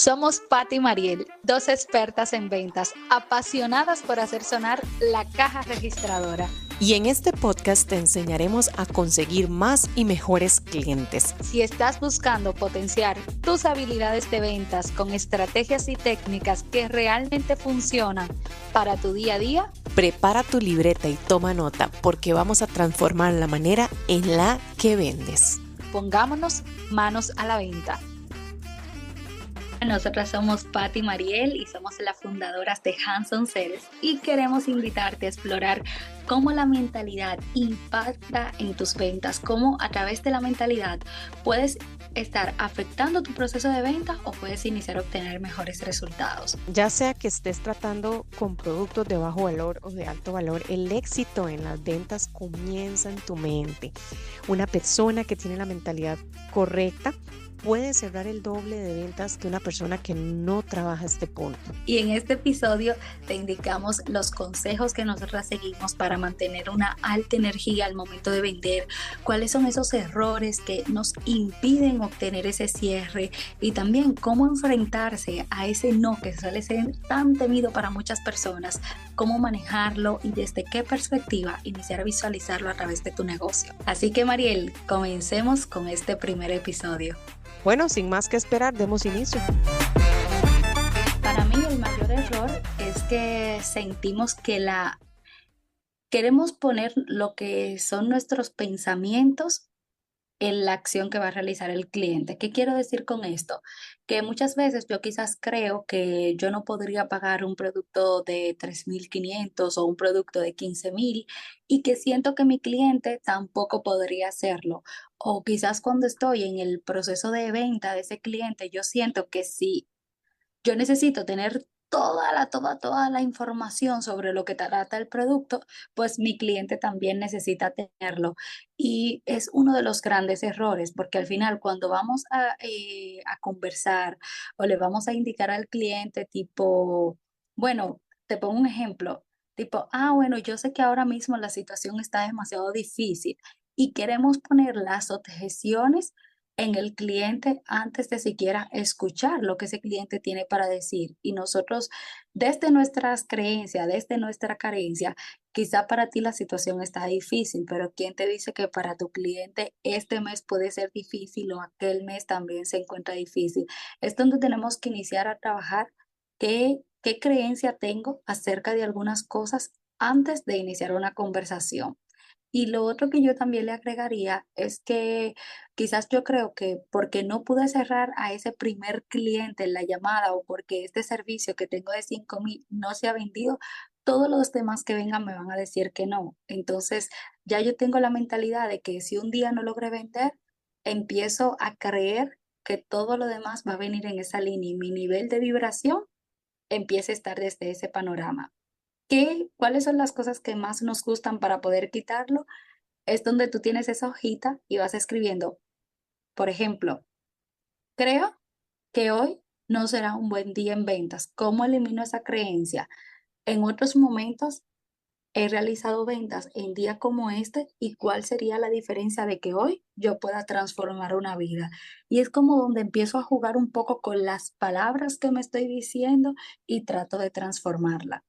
Somos Patti y Mariel, dos expertas en ventas, apasionadas por hacer sonar la caja registradora. Y en este podcast te enseñaremos a conseguir más y mejores clientes. Si estás buscando potenciar tus habilidades de ventas con estrategias y técnicas que realmente funcionan para tu día a día, prepara tu libreta y toma nota porque vamos a transformar la manera en la que vendes. Pongámonos manos a la venta. Nosotras somos Patti y Mariel y somos las fundadoras de Hands-On Sales y queremos invitarte a explorar cómo la mentalidad impacta en tus ventas, cómo a través de la mentalidad puedes estar afectando tu proceso de venta o puedes iniciar a obtener mejores resultados. Ya sea que estés tratando con productos de bajo valor o de alto valor, el éxito en las ventas comienza en tu mente. Una persona que tiene la mentalidad correcta puede cerrar el doble de ventas que una persona que no trabaja este punto. Y en este episodio te indicamos los consejos que nosotras seguimos para mantener una alta energía al momento de vender, cuáles son esos errores que nos impiden obtener ese cierre y también cómo enfrentarse a ese no que suele ser tan temido para muchas personas, cómo manejarlo y desde qué perspectiva iniciar a visualizarlo a través de tu negocio. Así que Mariel, comencemos con este primer episodio. Bueno, sin más que esperar, demos inicio. Para mí el mayor error es que sentimos que queremos poner lo que son nuestros pensamientos en la acción que va a realizar el cliente. ¿Qué quiero decir con esto? Que muchas veces yo quizás creo que yo no podría pagar un producto de 3.500 o un producto de 15.000 y que siento que mi cliente tampoco podría hacerlo. O quizás cuando estoy en el proceso de venta de ese cliente, yo siento que si yo necesito tener toda la información sobre lo que trata el producto, pues mi cliente también necesita tenerlo. Y es uno de los grandes errores, porque al final cuando vamos a conversar o le vamos a indicar al cliente tipo, bueno, te pongo un ejemplo, tipo, bueno, yo sé que ahora mismo la situación está demasiado difícil y queremos poner las objeciones en el cliente antes de siquiera escuchar lo que ese cliente tiene para decir. Y nosotros, desde nuestras creencias, desde nuestra carencia, quizá para ti la situación está difícil, pero ¿quién te dice que para tu cliente este mes puede ser difícil o aquel mes también se encuentra difícil? Es donde tenemos que iniciar a trabajar qué creencia tengo acerca de algunas cosas antes de iniciar una conversación. Y lo otro que yo también le agregaría es que quizás yo creo que porque no pude cerrar a ese primer cliente en la llamada o porque este servicio que tengo de 5.000 no se ha vendido, todos los demás que vengan me van a decir que no. Entonces ya yo tengo la mentalidad de que si un día no logré vender, empiezo a creer que todo lo demás va a venir en esa línea y mi nivel de vibración empieza a estar desde ese panorama. ¿Cuáles son las cosas que más nos gustan para poder quitarlo? Es donde tú tienes esa hojita y vas escribiendo, por ejemplo, creo que hoy no será un buen día en ventas. ¿Cómo elimino esa creencia? En otros momentos he realizado ventas en días como este y cuál sería la diferencia de que hoy yo pueda transformar una vida. Y es como donde empiezo a jugar un poco con las palabras que me estoy diciendo y trato de transformarla.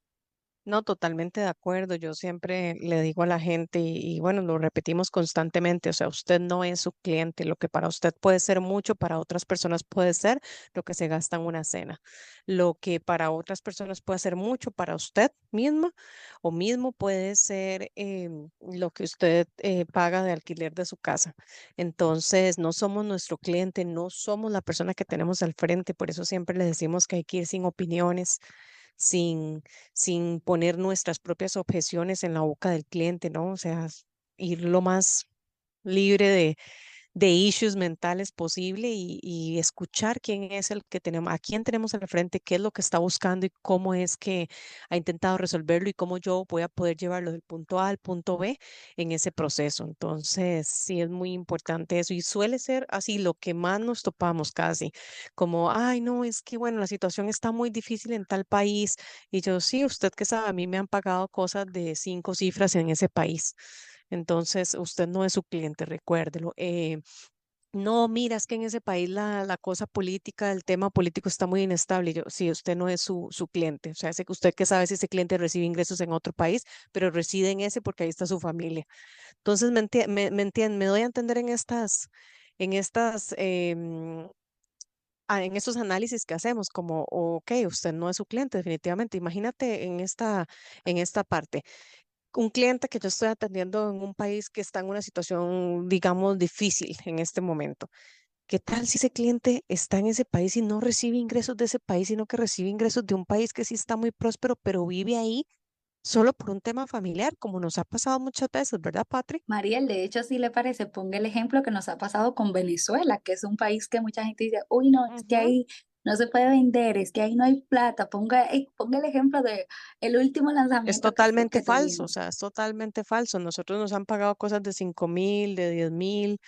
No, totalmente de acuerdo. Yo siempre le digo a la gente y bueno, lo repetimos constantemente, o sea, usted no es su cliente. Lo que para usted puede ser mucho, para otras personas puede ser lo que se gasta en una cena. Lo que para otras personas puede ser mucho, para usted misma o mismo puede ser lo que usted paga de alquiler de su casa. Entonces, no somos nuestro cliente, no somos la persona que tenemos al frente. Por eso siempre le decimos que hay que ir sin opiniones, sin poner nuestras propias objeciones en la boca del cliente, ¿no? O sea, ir lo más libre de issues mentales posible y escuchar quién es el que tenemos, a quién tenemos al frente, qué es lo que está buscando y cómo es que ha intentado resolverlo y cómo yo voy a poder llevarlo del punto A al punto B en ese proceso. Entonces, sí es muy importante eso y suele ser así lo que más nos topamos casi, como, ay, no, es que bueno, la situación está muy difícil en tal país y yo, sí, usted que sabe, a mí me han pagado cosas de 5 cifras en ese país. Entonces, usted no es su cliente, recuérdelo. no, mira, es que en ese país la cosa política, el tema político está muy inestable. Y yo, sí, usted no es su cliente. O sea, sé que usted que sabe si ese cliente recibe ingresos en otro país, pero reside en ese porque ahí está su familia. Entonces, me doy a entender en estas, en estos análisis que hacemos, como, ok, usted no es su cliente, definitivamente. Imagínate en esta parte. Un cliente que yo estoy atendiendo en un país que está en una situación, digamos, difícil en este momento. ¿Qué tal si ese cliente está en ese país y no recibe ingresos de ese país, sino que recibe ingresos de un país que sí está muy próspero, pero vive ahí solo por un tema familiar, como nos ha pasado muchas veces, ¿verdad, Patri? Mariel, de hecho, si le parece, ponga el ejemplo que nos ha pasado con Venezuela, que es un país que mucha gente dice, uy, no, es que Ujú. ahí no se puede vender, es que ahí no hay plata. Ponga el ejemplo de el último Es lanzamiento totalmente que falso, o tuvimos. sea, es totalmente falso. Nosotros nos han pagado cosas de 5.000, de 10.000,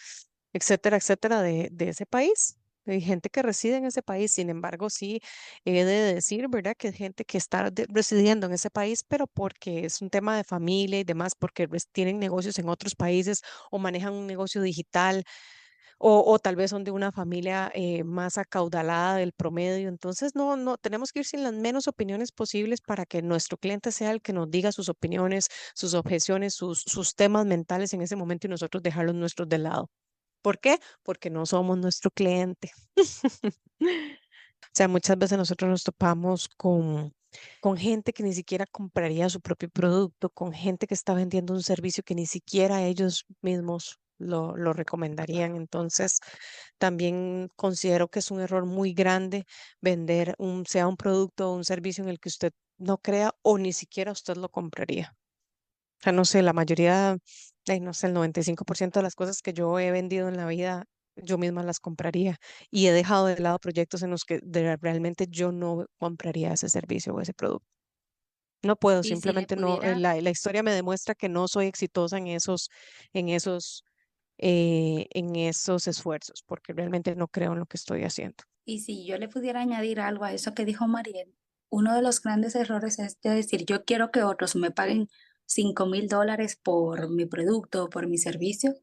etcétera, etcétera, de ese país. Hay gente que reside en ese país, sin embargo, sí he de decir, ¿verdad? Que hay gente que está residiendo en ese país, pero porque es un tema de familia y demás, porque tienen negocios en otros países o manejan un negocio digital o tal vez son de una familia más acaudalada del promedio. Entonces, no, tenemos que ir sin las menos opiniones posibles para que nuestro cliente sea el que nos diga sus opiniones, sus objeciones, sus temas mentales en ese momento y nosotros dejar los nuestros de lado. ¿Por qué? Porque no somos nuestro cliente. O sea, muchas veces nosotros nos topamos con gente que ni siquiera compraría su propio producto, con gente que está vendiendo un servicio que ni siquiera ellos mismos lo recomendarían. Entonces, también considero que es un error muy grande vender sea un producto o un servicio en el que usted no crea o ni siquiera usted lo compraría. O sea, no sé, la mayoría, no sé, el 95% de las cosas que yo he vendido en la vida, yo misma las compraría. Y he dejado de lado proyectos en los que realmente yo no compraría ese servicio o ese producto. No puedo, Y si le simplemente no. pudiera La historia me demuestra que no soy exitosa en esos, en esos esfuerzos, porque realmente no creo en lo que estoy haciendo. Y si yo le pudiera añadir algo a eso que dijo Mariel, uno de los grandes errores es de decir, yo quiero que otros me paguen $5,000 por mi producto o por mi servicio,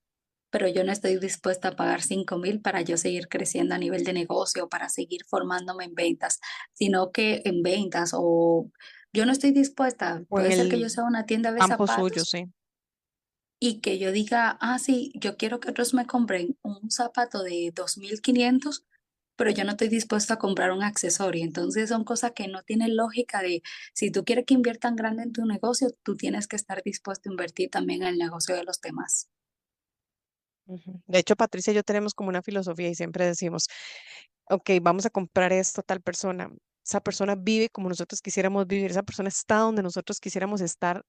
pero yo no estoy dispuesta a pagar 5,000 para yo seguir creciendo a nivel de negocio, para seguir formándome en ventas, sino que en ventas o yo no estoy dispuesta, O en puede ser que yo el sea una tienda de campo suyo, zapatos sí. y que yo diga, ah, sí, yo quiero que otros me compren un zapato de 2,500, pero yo no estoy dispuesto a comprar un accesorio. Entonces son cosas que no tienen lógica de, si tú quieres que inviertan grande en tu negocio, tú tienes que estar dispuesto a invertir también en el negocio de los demás. Ujú. De hecho, Patricia y yo tenemos como una filosofía y siempre decimos, ok, vamos a comprar esto a tal persona. Esa persona vive como nosotros quisiéramos vivir, esa persona está donde nosotros quisiéramos estar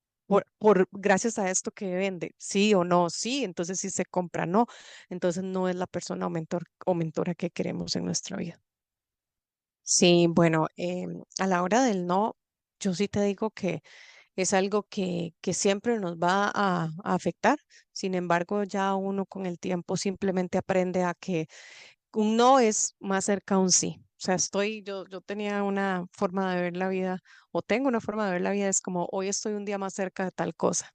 gracias a esto que vende, sí o no, sí, entonces sí se compra, no, entonces no es la persona o mentora que queremos en nuestra vida. Sí, bueno, a la hora del no, yo sí te digo que es algo que siempre nos va a afectar. Sin embargo, ya uno con el tiempo simplemente aprende a que un no es más cerca a un sí. O sea, yo tenía una forma de ver la vida, o tengo una forma de ver la vida, es como hoy estoy un día más cerca de tal cosa.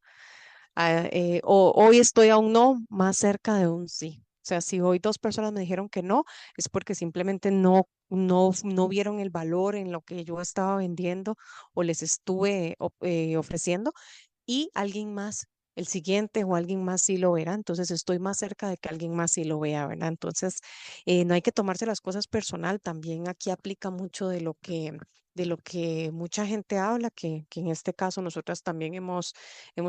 O hoy estoy a un no más cerca de un sí. O sea, si hoy dos personas me dijeron que no, es porque simplemente no vieron el valor en lo que yo estaba vendiendo o les estuve ofreciendo y alguien más, el siguiente o alguien más sí lo verá, entonces estoy más cerca de que alguien más sí lo vea, ¿verdad? Entonces, no hay que tomarse las cosas personal, también aquí aplica mucho de lo que mucha gente habla, que en este caso nosotras también hemos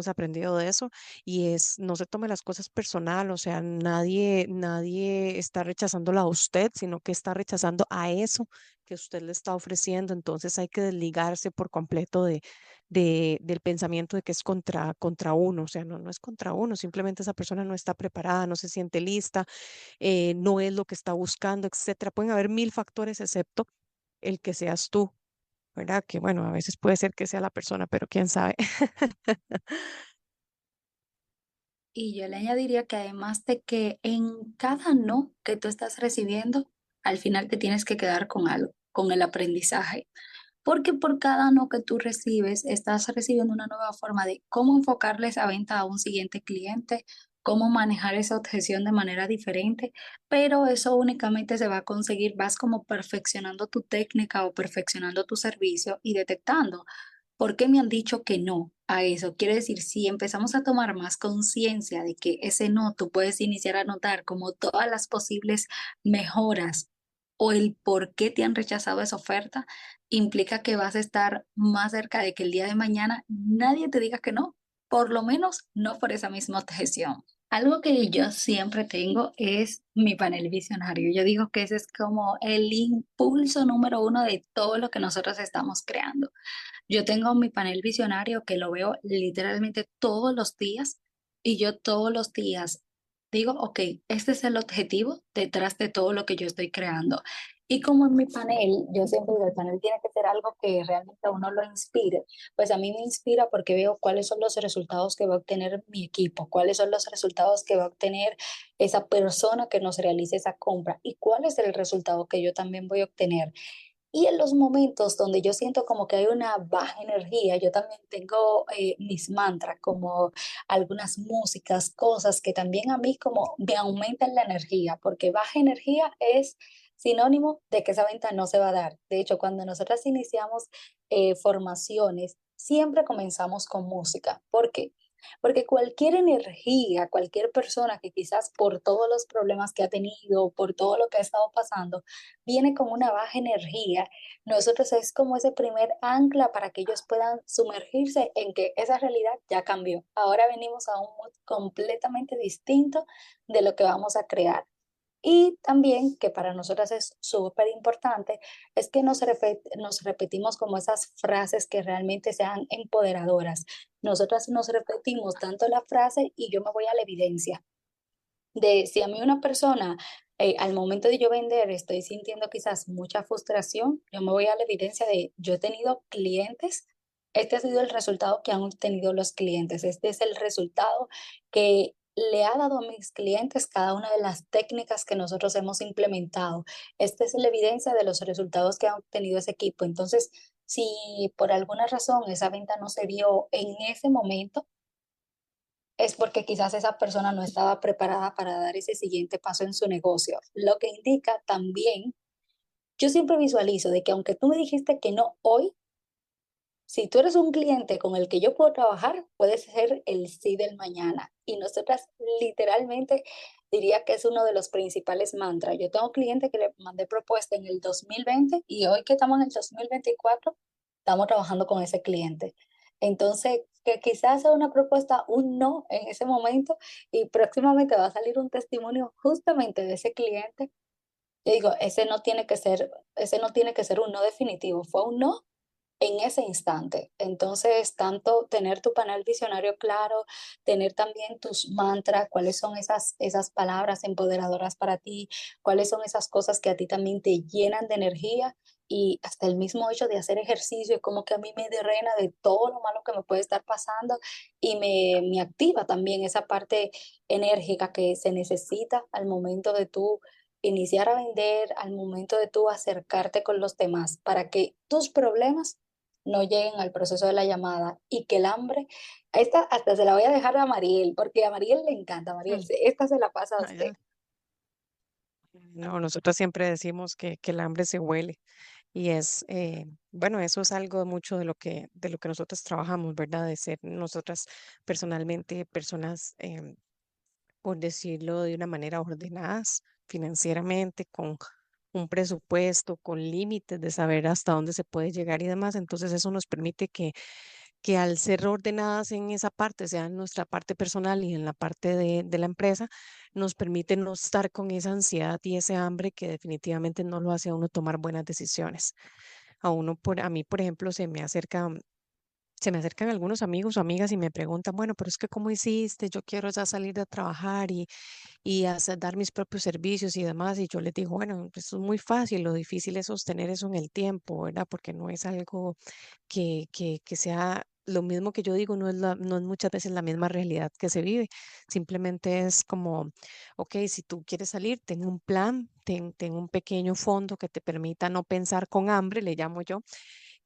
aprendido de eso, y es no se tome las cosas personal, o sea, nadie está rechazándola a usted, sino que está rechazando a eso que usted le está ofreciendo, entonces hay que desligarse por completo del pensamiento de que es contra uno, o sea, no es contra uno, simplemente esa persona no está preparada, no se siente lista, no es lo que está buscando, etcétera. Pueden haber mil factores excepto el que seas tú, ¿verdad? Que bueno, a veces puede ser que sea la persona, pero quién sabe. Y yo le añadiría que además de que en cada no que tú estás recibiendo, al final te tienes que quedar con algo, con el aprendizaje. Porque por cada no que tú recibes, estás recibiendo una nueva forma de cómo enfocarle esa venta a un siguiente cliente, cómo manejar esa objeción de manera diferente, pero eso únicamente se va a conseguir, vas como perfeccionando tu técnica o perfeccionando tu servicio y detectando por qué me han dicho que no a eso. Quiere decir, si empezamos a tomar más conciencia de que ese no, tú puedes iniciar a notar como todas las posibles mejoras o el por qué te han rechazado esa oferta, implica que vas a estar más cerca de que el día de mañana nadie te diga que no, por lo menos no por esa misma objeción. Algo que yo siempre tengo es mi panel visionario. Yo digo que ese es como el impulso número uno de todo lo que nosotros estamos creando. Yo tengo mi panel visionario que lo veo literalmente todos los días y yo todos los días digo, ok, este es el objetivo detrás de todo lo que yo estoy creando. Y como en mi panel, yo siempre digo, el panel tiene que ser algo que realmente a uno lo inspire. Pues a mí me inspira porque veo cuáles son los resultados que va a obtener mi equipo, cuáles son los resultados que va a obtener esa persona que nos realice esa compra y cuál es el resultado que yo también voy a obtener. Y en los momentos donde yo siento como que hay una baja energía, yo también tengo mis mantras, como algunas músicas, cosas que también a mí como me aumentan la energía, porque baja energía es sinónimo de que esa venta no se va a dar. De hecho, cuando nosotras iniciamos formaciones, siempre comenzamos con música. ¿Por qué? Porque cualquier energía, cualquier persona que quizás por todos los problemas que ha tenido, por todo lo que ha estado pasando, viene con una baja energía, nosotros es como ese primer ancla para que ellos puedan sumergirse en que esa realidad ya cambió. Ahora venimos a un mood completamente distinto de lo que vamos a crear. Y también, que para nosotras es súper importante, es que nos repetimos como esas frases que realmente sean empoderadoras. Nosotras nos repetimos tanto la frase y yo me voy a la evidencia de si a mí una persona al momento de yo vender estoy sintiendo quizás mucha frustración, yo me voy a la evidencia de yo he tenido clientes, este ha sido el resultado que han obtenido los clientes, este es el resultado que le ha dado a mis clientes cada una de las técnicas que nosotros hemos implementado. Esta es la evidencia de los resultados que ha obtenido ese equipo. Entonces, si por alguna razón esa venta no se dio en ese momento, es porque quizás esa persona no estaba preparada para dar ese siguiente paso en su negocio. Lo que indica también, yo siempre visualizo de que aunque tú me dijiste que no hoy, si tú eres un cliente con el que yo puedo trabajar, puedes ser el sí del mañana. Y nosotras literalmente diría que es uno de los principales mantras. Yo tengo clientes que le mandé propuesta en el 2020 y hoy que estamos en el 2024 estamos trabajando con ese cliente. Entonces, que quizás sea una propuesta, un no en ese momento y próximamente va a salir un testimonio justamente de ese cliente. Yo digo, ese no tiene que ser un no definitivo, fue un no en ese instante. Entonces, tanto tener tu panel visionario claro, tener también tus mantras, cuáles son esas palabras empoderadoras para ti, cuáles son esas cosas que a ti también te llenan de energía y hasta el mismo hecho de hacer ejercicio es como que a mí me drena de todo lo malo que me puede estar pasando y me activa también esa parte enérgica que se necesita al momento de tú iniciar a vender, al momento de tú acercarte con los demás, para que tus problemas no lleguen al proceso de la llamada y que el hambre, esta hasta se la voy a dejar a Mariel, porque a Mariel le encanta, Mariel, Mm. esta se la pasa a Ah, usted. ya. No, nosotros siempre decimos que el hambre se huele y es, bueno, eso es algo mucho de lo que nosotros trabajamos, ¿verdad? De ser nosotras personalmente personas, por decirlo de una manera, ordenadas financieramente, con un presupuesto, con límites de saber hasta dónde se puede llegar y demás. Entonces eso nos permite que al ser ordenadas en esa parte, sea en nuestra parte personal y en la parte de la empresa, nos permite no estar con esa ansiedad y ese hambre que definitivamente no lo hace a uno tomar buenas decisiones. A mí, por ejemplo, se me acercan algunos amigos o amigas y me preguntan, bueno, pero es que ¿cómo hiciste? Yo quiero ya salir de trabajar y dar mis propios servicios y demás. Y yo les digo, bueno, pues es muy fácil, lo difícil es sostener eso en el tiempo, ¿verdad? Porque no es algo que sea lo mismo que yo digo, no es muchas veces la misma realidad que se vive. Simplemente es como, ok, si tú quieres salir, ten un plan, ten un pequeño fondo que te permita no pensar con hambre, le llamo yo,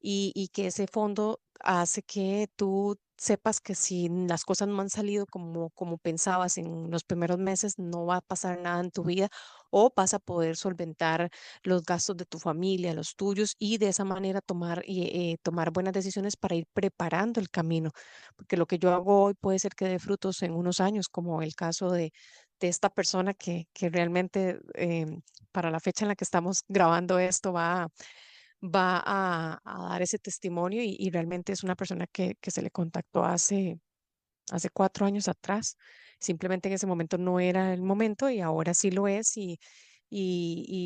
y que ese fondo hace que tú sepas que si las cosas no han salido como pensabas en los primeros meses, no va a pasar nada en tu vida o vas a poder solventar los gastos de tu familia, los tuyos, y de esa manera tomar buenas decisiones para ir preparando el camino. Porque lo que yo hago hoy puede ser que dé frutos en unos años, como el caso de esta persona que realmente para la fecha en la que estamos grabando esto va a dar ese testimonio y realmente es una persona que se le contactó hace 4 años atrás. Simplemente en ese momento no era el momento y ahora sí lo es.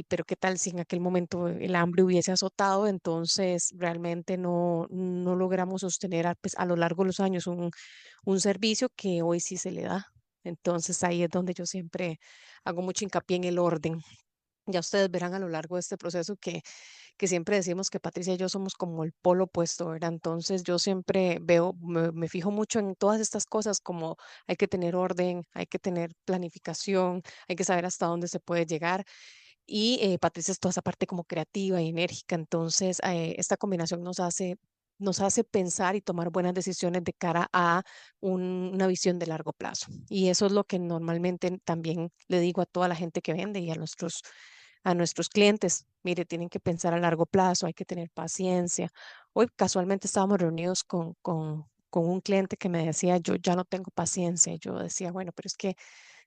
Pero qué tal si en aquel momento el hambre hubiese azotado, entonces realmente no logramos sostener a lo largo de los años un servicio que hoy sí se le da. Entonces ahí es donde yo siempre hago mucho hincapié en el orden. Ya ustedes verán a lo largo de este proceso que siempre decimos que Patricia y yo somos como el polo opuesto, ¿verdad? Entonces yo siempre me fijo mucho en todas estas cosas como hay que tener orden, hay que tener planificación, hay que saber hasta dónde se puede llegar. Y Patricia es toda esa parte como creativa y enérgica, entonces esta combinación nos hace pensar y tomar buenas decisiones de cara a una visión de largo plazo. Y eso es lo que normalmente también le digo a toda la gente que vende y a nuestros clientes. Mire, tienen que pensar a largo plazo, hay que tener paciencia. Hoy casualmente estábamos reunidos con un cliente que me decía, yo ya no tengo paciencia. Y yo decía, bueno, pero es que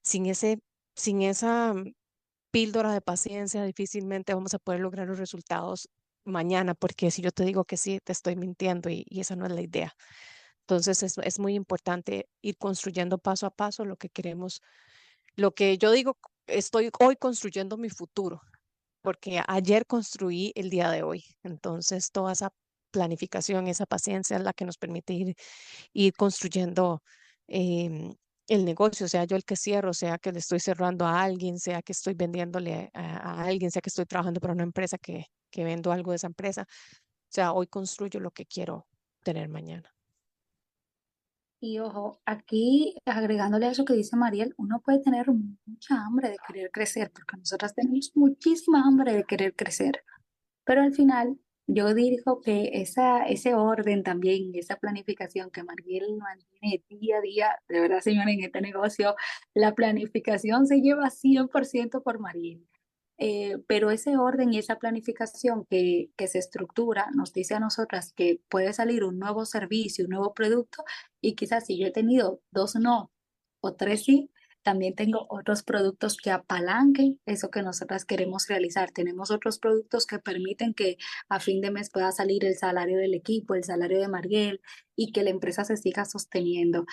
sin esa píldora de paciencia, difícilmente vamos a poder lograr los resultados mañana, porque si yo te digo que sí, te estoy mintiendo y esa no es la idea. Entonces es muy importante ir construyendo paso a paso lo que queremos. Lo que yo digo, estoy hoy construyendo mi futuro, porque ayer construí el día de hoy. Entonces toda esa planificación, esa paciencia es la que nos permite ir construyendo em, el negocio, sea yo el que cierro, sea que le estoy cerrando a alguien, sea que estoy vendiéndole a alguien, sea que estoy trabajando para una empresa que vendo algo de esa empresa. O sea, hoy construyo lo que quiero tener mañana. Y ojo, aquí agregándole a eso que dice Mariel, uno puede tener mucha hambre de querer crecer, porque nosotras tenemos muchísima hambre de querer crecer, pero al final yo digo que ese orden también, esa planificación que Mariel mantiene día a día, de verdad, señora, en este negocio, la planificación se lleva 100% por Mariel. Pero ese orden y esa planificación que se estructura nos dice a nosotras que puede salir un nuevo servicio, un nuevo producto, y quizás si yo he tenido dos no o tres sí, también tengo otros productos que apalanquen eso que nosotras queremos realizar. Tenemos otros productos que permiten que a fin de mes pueda salir el salario del equipo, el salario de Mariel y que la empresa se siga sosteniendo.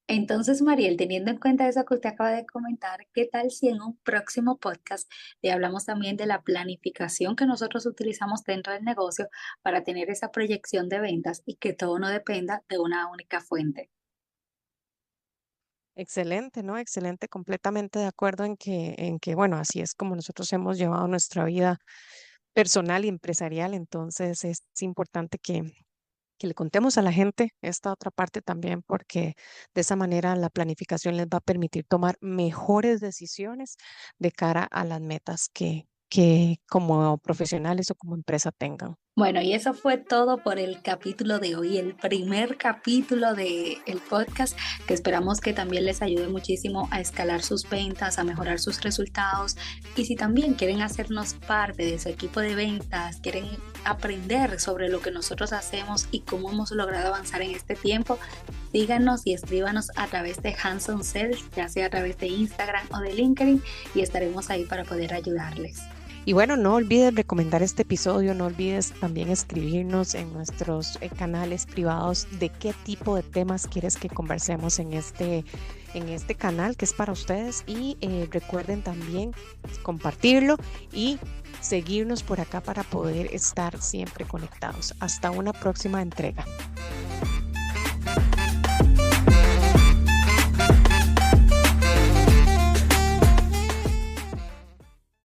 Entonces, Mariel, teniendo en cuenta eso que usted acaba de comentar, ¿qué tal si en un próximo podcast le hablamos también de la planificación que nosotros utilizamos dentro del negocio para tener esa proyección de ventas y que todo no dependa de una única fuente? Excelente, ¿no? Excelente, completamente de acuerdo bueno, así es como nosotros hemos llevado nuestra vida personal y empresarial, entonces es importante que le contemos a la gente esta otra parte también, porque de esa manera la planificación les va a permitir tomar mejores decisiones de cara a las metas que como profesionales o como empresa tengan. Bueno, y eso fue todo por el capítulo de hoy, el primer capítulo del podcast, que esperamos que también les ayude muchísimo a escalar sus ventas, a mejorar sus resultados. Y si también quieren hacernos parte de su equipo de ventas, quieren aprender sobre lo que nosotros hacemos y cómo hemos logrado avanzar en este tiempo, síganos y escríbanos a través de Hanson Sales, ya sea a través de Instagram o de LinkedIn, y estaremos ahí para poder ayudarles. Y bueno, no olvides recomendar este episodio, no olvides también escribirnos en nuestros canales privados de qué tipo de temas quieres que conversemos en este canal que es para ustedes y recuerden también compartirlo y seguirnos por acá para poder estar siempre conectados. Hasta una próxima entrega.